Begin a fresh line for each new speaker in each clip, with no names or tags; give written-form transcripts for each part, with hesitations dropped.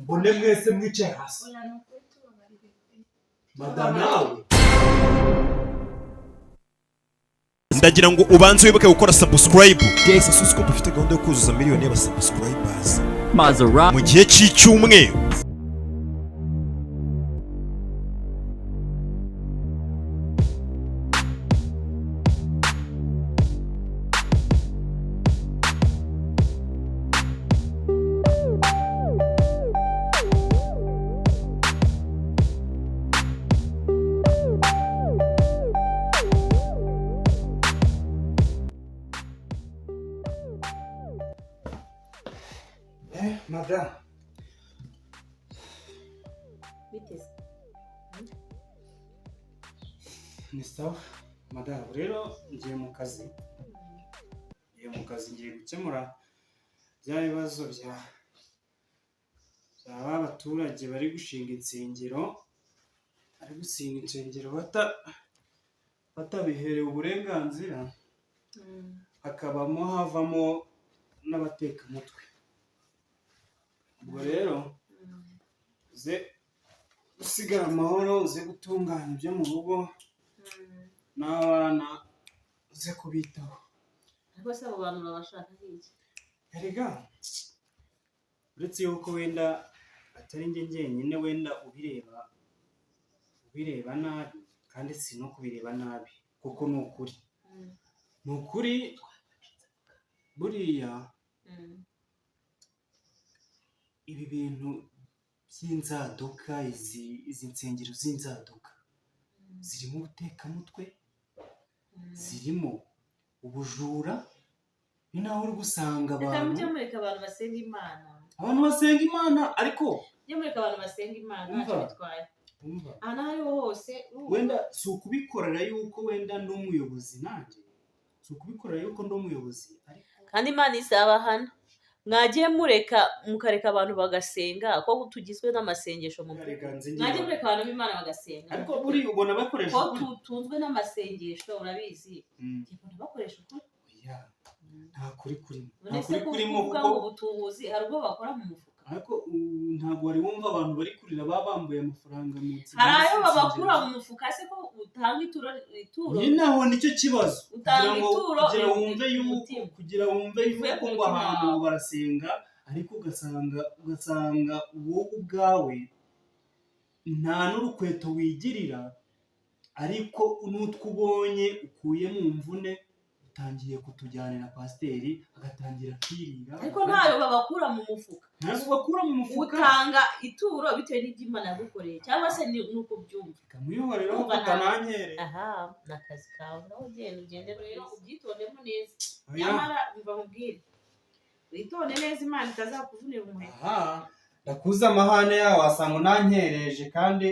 mbone mwese mwicaye hasi madanawe
ndagira ngo ubanze wibuke gukora subscribe. Guys, asusi ko dufite gahunda yo kuzuza miliyoni y'abasubscribers mu gihe cy'icyumweru.
madame
biteze
ni sawa madame rero ngiye mu kazi ngiye gukemura bya bibazo by'aba abaturage bari gushinga insengero batabiherewe uburenganzira hakabamo havamo n'abatekamutwe. Ubwo rero uze gusigara amahoro, uze gutunganya ibyo mu rugo n'abana uze kubitaho.
ariko se abo bantu babashaka iki?
Erega uretse yuko wenda atari njye njyenyine wenda ubireba nabi kandi si no kubireba nabi kuko ni ukuri buriya ibi bintu by'inzaduka, izi nsengero z'inzaduka zirimo ubutekamutwe, zirimo ubujura, ni naho uri gusanga abantu
basenga Imana.
Abantu basenga Imana ariko
mureka abantu basenga Imana ntacyo bitwaye. Aha hariho hose
wenda si ukubikorera yuko wenda ndi umuyobozi nanjye, si ukubikorera yuko ndi umuyobozi ariko
kandi Imana izabahana. Mwagiye mukareka abantu bagasenga ko tugizwe n'amasengesho mu mvugo. Mwagiye mureka abantu b'Imana bagasenga
ariko buri ubona bakoresha
ko tutunzwe n'amasengesho urabizi. Ubona bakoresha ukuri?
Nta kuri kurimo.
Kuko ubutubuzi hari ubwo bakora mu mufuka.
Ariko ntabwo wari wumva abantu bari kurira bambuye amafaranga mu nsi.
Hari ayo babakura mu mufuka se ko utanga ituro.
Naho nicyo kibazo.
Kugira
wumve yuko ngo ahantu barasenga ariko ugasanga wowe ubwawe nta n'urukweto wigirira, ariko n'utwo ubonye ukuye mu mvune utangiye kutujyanira pasiteri agatangira kwirira.
Ariko ntayo babakura mu mufuka.
Ntabwo bakura mu mufuka.
Utanga ituro bitewe n'iby'Imana yagukoreye cyangwa se nuko byumva.
Kamuyihorera ukanankere.
Aha, nakazi kawe naho ugende rero ubyitondemo neza. Nyamara umva mubwire. Witonde neza Imana itazakuvunira umuheto.
Aha, ndakuza amahane yawe wasanga unankereje kandi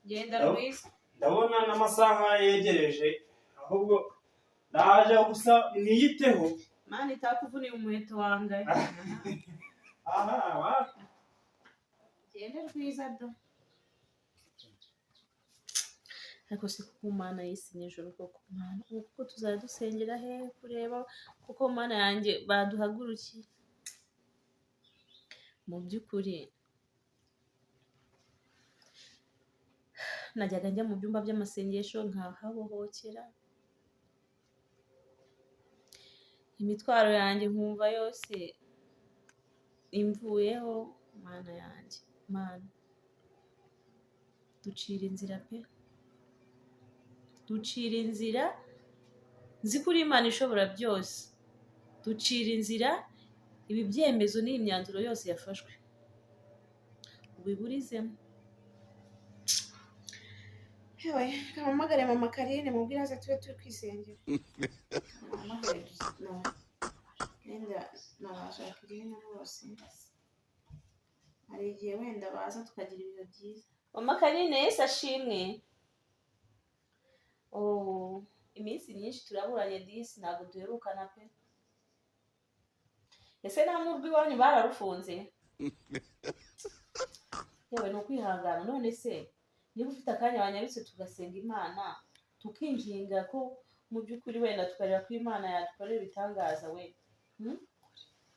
genda Louise.
Ndabona n'amasaha yegereje ahubwo naje gusa mwiyiteho.
Imana itakuvunira umuheto wangaye.
Aha, wapi?
Genda Louise da. Ariko se kuko Imana y'isi n'ijoro koko Imana kuko tuzadusengera he kureba kuko Imana yanjye baduhagurukiye mu by'ukuri. Najyaga njya mu byumba by'amasengesho nkahabohokera, imitwaro yanjye nkumva yose imvuyeho. Mana yanjye, Mana ducira inzira pe, ducira inzira. Nzi kuri Imana ishobora byose, ducira inzira ibi byemezo n'imyanzuro yose yafashwe ubiburizemo. Hewe kamamagare mama Karine mubwira aze tube turi kwisengera. Nenda nabashaka ibintu bose, hari igihe wenda baza tukagira ibintu byiza. Mama Karine Yesu ashimwe. Iminsi myinshi turaburanye disi ntabwo duherukana pe. Ese nta murwi wanyu bararufunze? Yewe ni ukwihangana. None se niba ufite akanya wanyarutse tugasenga Imana tukinginga ko mu by'ukuri wenda tukareba ko Imana yadukorera ibitangaza we.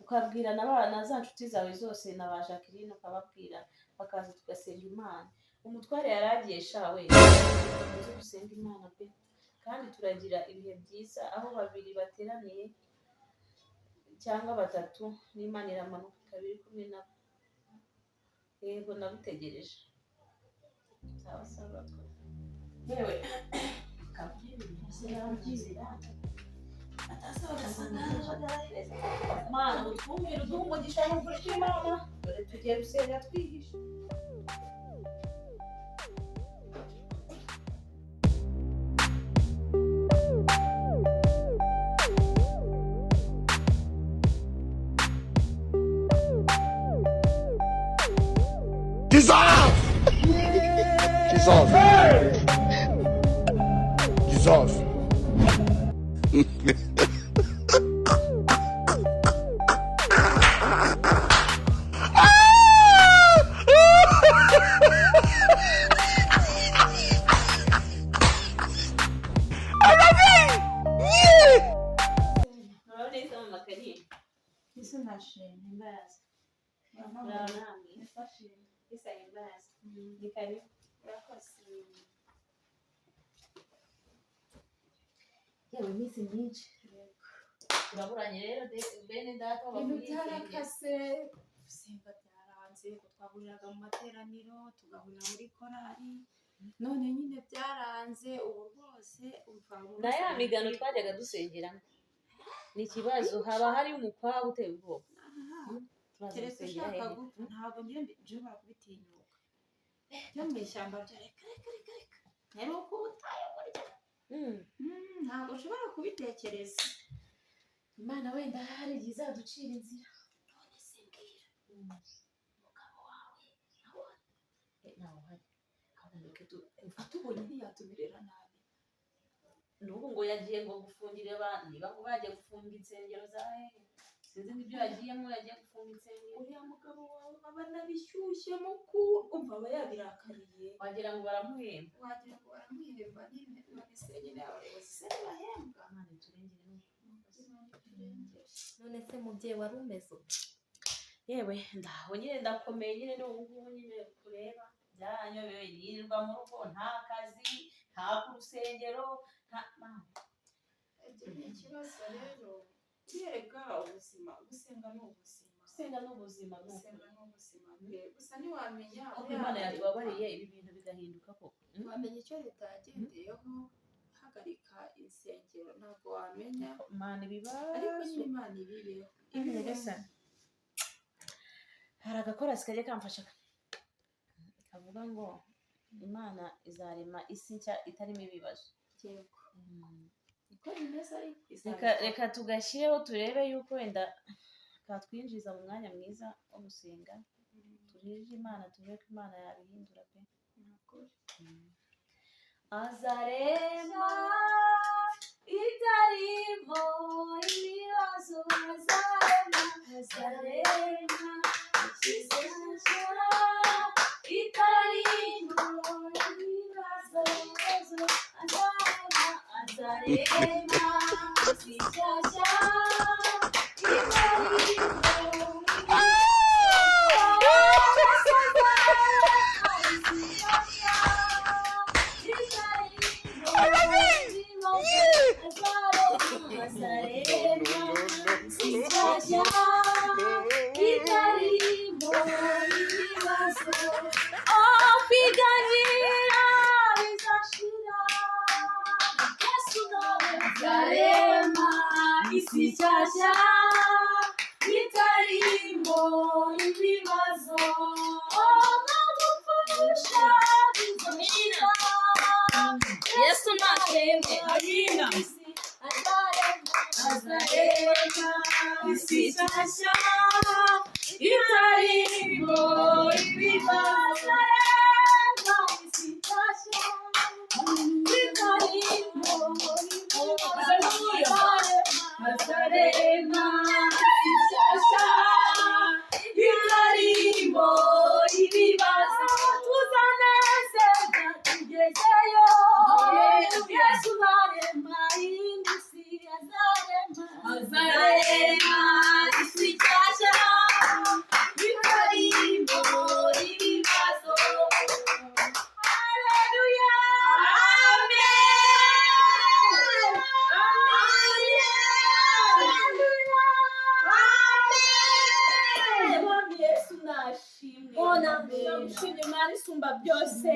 ukabwira n'abana za nshuti zawe zose na ba Jacqueline ukababwira bakaza tugasenga Imana. Umutware yaragiye shawe tuze gusenga Imana pe, kandi turagira ibihe byiza aho babiri bateraniye cyangwa batatu n'Imana iramanuka kabiri kumwe nabo. Yego nagutegereje. Sawa yewe Mana utwumvire uduhe umugisha n'ukuri kw'Imana, dore tugiye gusenga twihishe.
Jesus.
Yewe iminsi myinshi turaburanye rero bene data
byarakase gusenga byaranze ko twahuriraga mu materaniro tugahurira muri korali none nyine byaranze ubu rwose
na ya migano twajyaga dusengeramo ni ikibazo, haba hari umukwabu uteye ubwoba.
keretse ushaka gupfa ntabwo njye nshobora kubitinyuka byo mu ishyamba bya reka rero uko utaye ntabwo ushobora kubitekereza.
Imana wenda hari igihe izaducira inzira.
None se mbwira umugabo wawe nawe hari haboneke atubonye ntiyatumirira nabi.
N'ubu ngo yagiye ngo gufungire abantu, niba ngo bagiye gufunga insengero za hehe sinzi n'ibyo yagiyemo, yagiye gufunga insengero.
Uriya mugabo wawe aba anabishyushyemo umva aba yabirakariye,
wagira ngo baramuhemba.
nyine none se nyine abayobozi se ntibahembwa.
Imana iturengere
none se mubyeyi wari umeze ute?
yewe ndaho nyine ndakomeye nyine n'ubu ngubu nyine kureba byaranyobeye, nirirwa mu rugo nta kazi nta ku rusengero nta mama.
Ibyo ni ikibazo rero yereka ubuzima, gusenga ni ubuzima,
gusenga ni ubuzima,
gusenga ni ubuzima gusa ntiwamenya
aho Imana yatubabariye ibi bintu bigahinduka koko.
Wamenya icyo leta yagendeyeho hagarika insengero, ntabwo wamenya
Imana ibibazo,
ariko nyine Imana ibibeho.
Hari agakorasi kajya kamfasha kavuga ngo Imana izarema isi nshya itarimo ibibazo.
Yego niko bimeze,
reka tugashyireho turebe yuko wenda katwinjiza mu mwanya mwiza wo gusenga. Turije Imana turebe ko Imana yabihindura pe. Azarema itarimo ibibazo, azarema ikizashara itarimo ibibazo, azarema ikizashara Yesu nashimwe amina. Azarema isi nshya itarimo ibibazo, isi nshya itarimo ibibazo, azarema isi nshya itarimo ibibazo, tuzanezerwa tugezeyo. Yesu arema indi si, azarema isi nshya Ona turagushimye Imana isumba byose,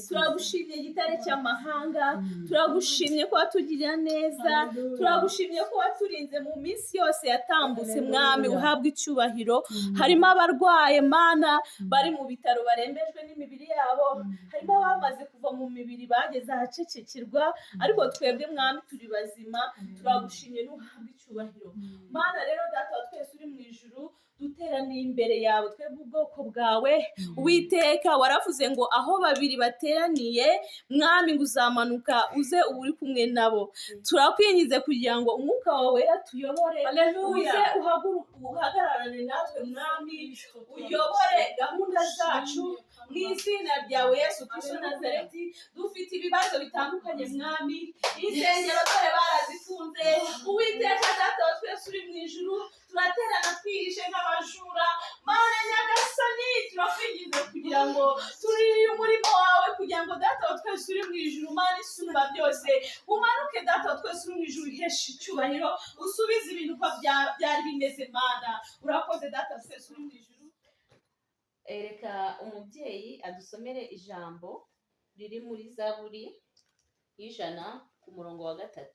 turagushimye gitare cy'amahanga, turagushimye ko watugirira neza, turagushimye ko waturinze mu minsi yose yatambutse mwami, uhabwa icyubahiro. Harimo abarwaye Mana bari mu bitaro barembejwe n'imibiri yabo, harimo abamaze kuva mu mibiri bageze ahacecekirwa, ariko twebwe mwami turi bazima, turagushimye n'uhabwa icyubahiro. Mana rero data wa twese uri mu ijuru, duteraniye imbere yawe twebwe ubwoko bwawe. Uwiteka waravuze ngo aho babiri bateraniye mwami ngo uzamanuka uze uba uri kumwe nabo. Turakwingize kugira ngo umwuka wawe wera tuyobore, uze uhagararane natwe mwami, uyobore gahunda zacu mu izina ryawe Yesu Kristo Nazareti. Dufite ibibazo bitandukanye mwami, insengero dore barazifunze. Uwiteka data wa twese uri mu ijuru, turaterana twihishe nk'abajura. Mana nyagasani turakwingize kugira ngo turire umurimo wawe, kugira ngo data wa twese uri mu ijuru Mana isumba byose umanuke. Data wa twese uri mu ijuru iheshe icyubahiro, usubize ibintu uko byari bimeze Mana. Urakoze data wa twese uri mu ijuru. Reka umubyeyi adusomere ijambo riri muri Zaburi y'ijana ku murongo wa 3.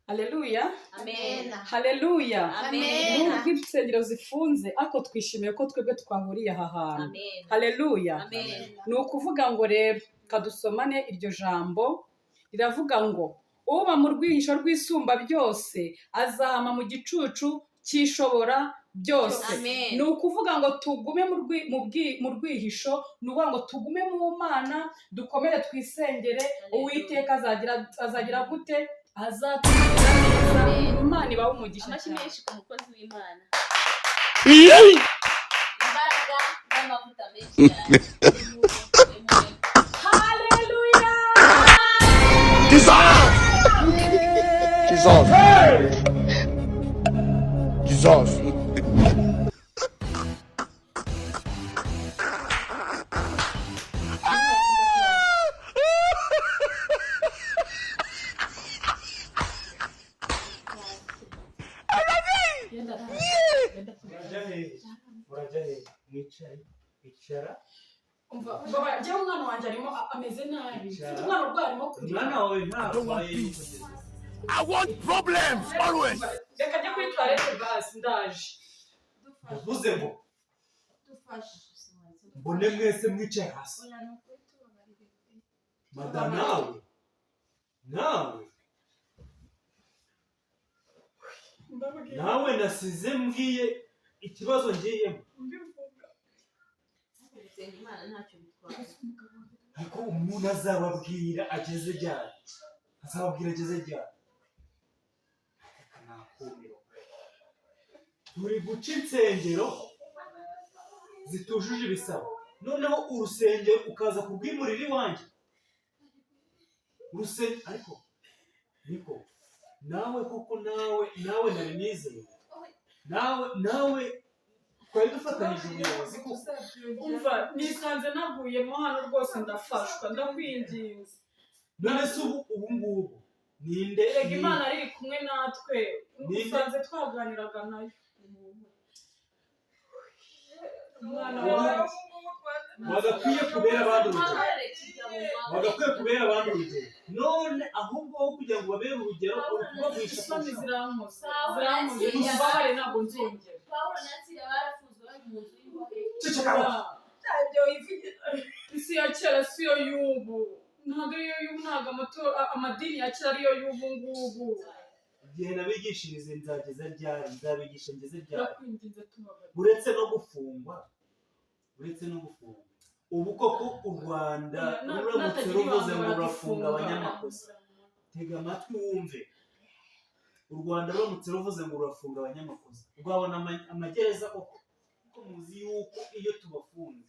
Haleluya.
Amen.
Haleluya.
Amen.
Nubwo insengero zifunze ariko twishimiye ko twebwe twahuriye aha hantu.
Amen.
Haleluya.
Amen.
Ni ukuvuga ngo rero kadusomane iryo jambo riravuga ngo uba mu rwihisho rw'isumba byose azahama mu gicucu cy'ishobora byose.
Amen.
Ni ukuvuga ngo tugume mu rwihisho, ni ukuvuga ngo tugume mu Mana, dukomere twisengere. Uwiteka azagira gute? Azatugirira neza. Imana ibahe umugisha.
Amashyi
cyane.
menshi ku mukozi w'Imana. Imbaraga n'amavuta menshi cyane.
Haleluya.
Jesus! Jesus!
Urajya he mwicaye icara.
Umva njyewe umwana wanjye arimo ameze nabi.
Icara.
Umwana urwaye arimo kurira.
Umwana wawe ntabwo
I want problems always!
Reka njye kuri toilette basi ndaje.
uvuze ngo
Dufashe.
mbone mwese mwicaye hasi. Madame nawe nasize mbwiye ikibazo ngiyemo.
Imana ntacyo bitwara.
Ariko umuntu azababwira ageze ryari? Turi guca insengero zitujuje ibisaba, noneho urusengero ukaza kubwimurira iwanjye. Ariko niko nawe koko nawe nari nizeye, nawe twari dufatanyije ubuyobozi kuko
Umva nisanze naguyemo hano rwose ndafashwa ndakwinginze.
none se ubu ngubu ninde?
Erega Imana ari kumwe natwe. Nisanze twaganiraga nayo. Umwana wawe
wagakwiye kubera abandi urugero. None ahubwo aho kugira ngo babere urugero ubagurisha
isoni zirankoze ububabare ntabwo nzongera.
Pawulo na Sila barafunzwe bari mu nzu y'imbohe.
Isi ya kera si yo y'ubu. Ntabwo ariyo y'ubu, ntabwo amadini ya kera ariyo y'ubu ngubu.
igihe nabigishirize nzabigisha ngeze ryari?
Turakwinginze tubabarire.
uretse no gufungwa. Ubu koko u Rwanda ruramutse ruvuze ngo rurafunga abanyamakosa, tega amatwi wumve. U Rwanda ruramutse ruvuze ngo rurafunga abanyamakosa, rwabona amagereza koko? Kuko muzi yuko iyo tubafunze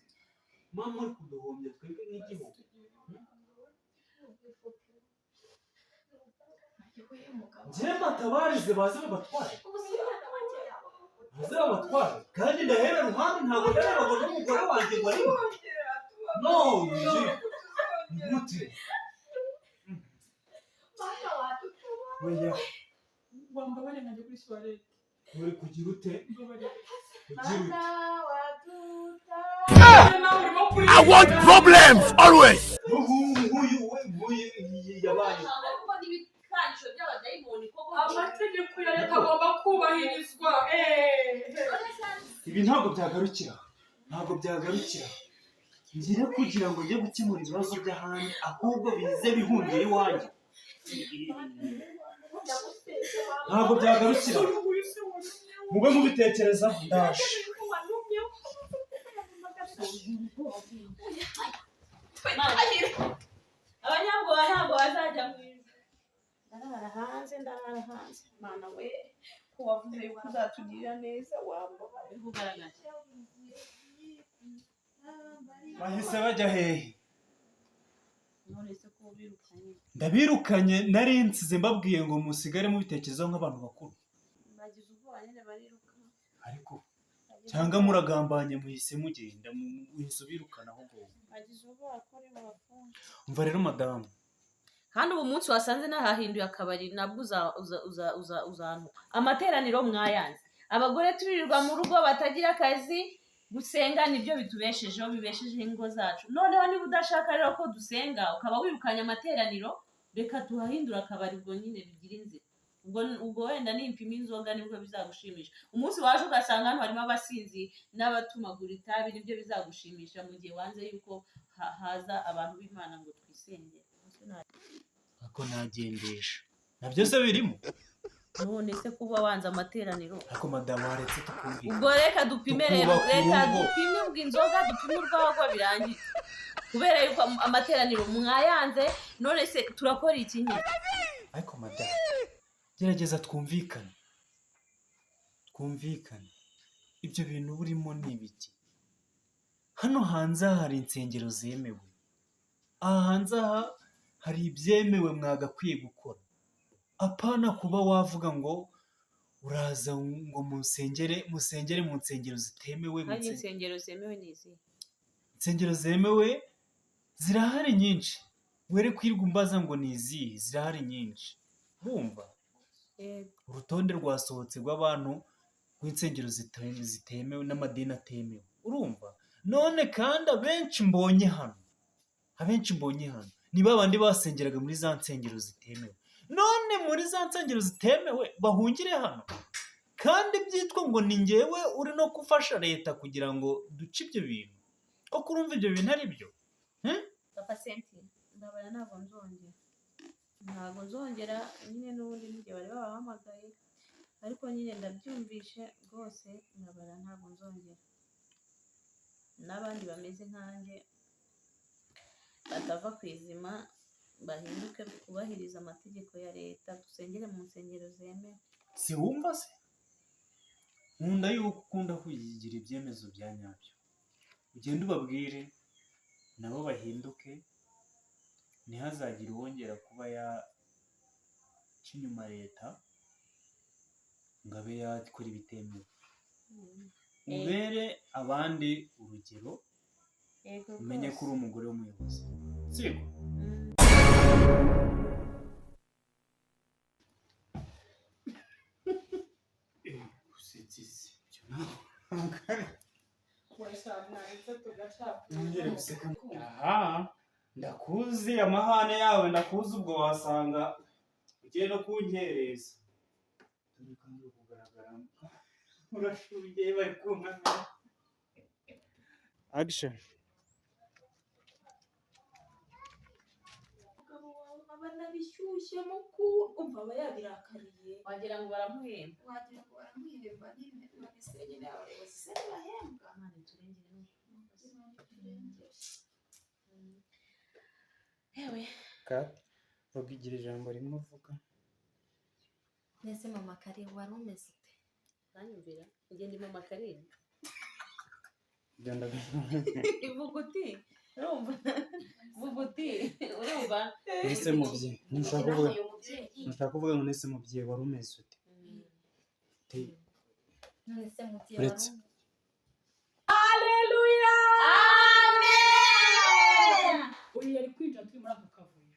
muba muri kuduhombya twebwe nk'igihugu. njyewe batabarize baze babatware, kandi ndahera ruhande. Ntabwo ndarebaga n'umugore wanjye ngo arimo gute.
Wambabare nkajya kuri toilette.
uri kugira ute?
Mbabarire.
Kugira ute?
I want problems always.
amategeko ya leta agomba kubahirizwa.
Ibi ntabwo byagarukira, ngire kugira ngo njye gukemura ibibazo by'ahandi, ahubwo bize bihungira iwanjye. Ntabwo byagarukira, mube mubitekerezaho. Ndaje.
Abanyabwoba ntabwo bazajya mu ijuru. Ndarara hanze mana we, ko wavuze yuko uzatugirira neza wamba uri kugaragaza.
Bahise bajya hehe?
None se ko birukanye?
Ndabirukanye, nari nsize mbabwiye ngo musigare mubitekerezaho nk'abantu bakuru.
Bagize ubwoba nyine bariruka.
Ariko cyangwa muragambanye muhise mugenda muhise birukana aho ngo.
Bagize ubwoba ko ari bafunze.
Umva rero madamu,
kandi ubu munsi wasanze nahahinduye akabari nabwo uzanuka. Amateraniro mwayanze, abagore turirirwa mu rugo batagira akazi, gusenga nibyo bitubeshejeho, bibeshejeho ingo zacu. Noneho niba udashaka rero ko dusenga ukaba wirukanye amateraniro, reka tuhahindura akabari, ubwo nyine bigira inzira. Ubwo wenda nimpima inzoga nibwo bizagushimisha. Umunsi waje ugasanga hano harimo abasinzi n'abatumagura itabi, nibyo bizagushimisha mu gihe wanze yuko haza abantu b'Imana ngo twisengere.
ako nagendesha nabyo se birimo.
None se kuba wanze amateraniro?
Ariko madamu waretse tukumvikana.
Ubwo reka dupime rero, reka dupime ubw'inzoga, dupime urwagwa birangiye. Kubera yuko amateraniro mwayanze, none se turakora iki nyine?
Ariko madamu, gerageza twumvikane. Ibyo bintu burimo ni ibiki? Hano hanze hari insengero zemewe. Aha hanze aha hari ibyemewe mwagakwiye gukora. Apana kuba wavuga ngo uraza ngo musengere mu nsengero zitemewe.
Hari insengero zemewe n'izi.
Insengero zemewe zirahari nyinshi. Were kwirwa umbaza ngo nizi, zirahari nyinshi. Bumva? Urutonde rwasohotse rw'abantu rw'insengero zitemewe n'amadini atemewe. Urumva? None kandi abenshi mbonye hano ni babandi basengeraga muri za nsengero zitemewe. None muri za nsengero zitemewe bahungire hano, kandi byitwa ngo ni ngewe uri no gufasha leta kugira ngo duce ibyo bintu. Ko kurumva ibyo bintu ari byo?
Papa Senti, ndabara ntabwo nzongera nyine n'ubundi n'igihe bari babahamagaye, ariko nyine ndabyumvishe rwose, ndabara ntabwo nzongera. N'abandi bameze nkanjye batava ku izima bahinduke kubahiriza amategeko ya leta, dusengere mu nsengero zemewe.
Si wumva se? Nkunda yuko ukunda kwigira ibyemezo bya nyabyo. Ugende ubabwire nabo bahinduke, ntihazagire uwongera kuba yaca inyuma leta ngo abe yakora ibitemewe. Ubere abandi urugero, umenye ko uri umugore w'umuyobozi. Siko? Aha, ndakuzi amahane yawe, ndakuzi, ubwo wasanga ugiye no kunkereza. Dore kandi kugaragara urashugiye bari kumwe. Action.
Abana bishyushye mukuru, umva aba yabirakariye.
Wagira ngo baramuhemba.
Nyine babisenye n'abayobozi se ntibahembwa.
Imana iturengere. Ewe.
Vuga igira ijambo rimwe uvuga.
Nese mama Kare wari umeze ute?
Banyumvira, ugenda mama Kare.
Genda
Ivuga uti, urumva? Vuga uti, urumva?
Nese mubye. Nshaka kuvuga ngo nese mubye wari umeze ute?
Nese mubye wari umeze.
Haleluya!
Amen!
Uyu yari kwinjira turi muri ako kavuyo.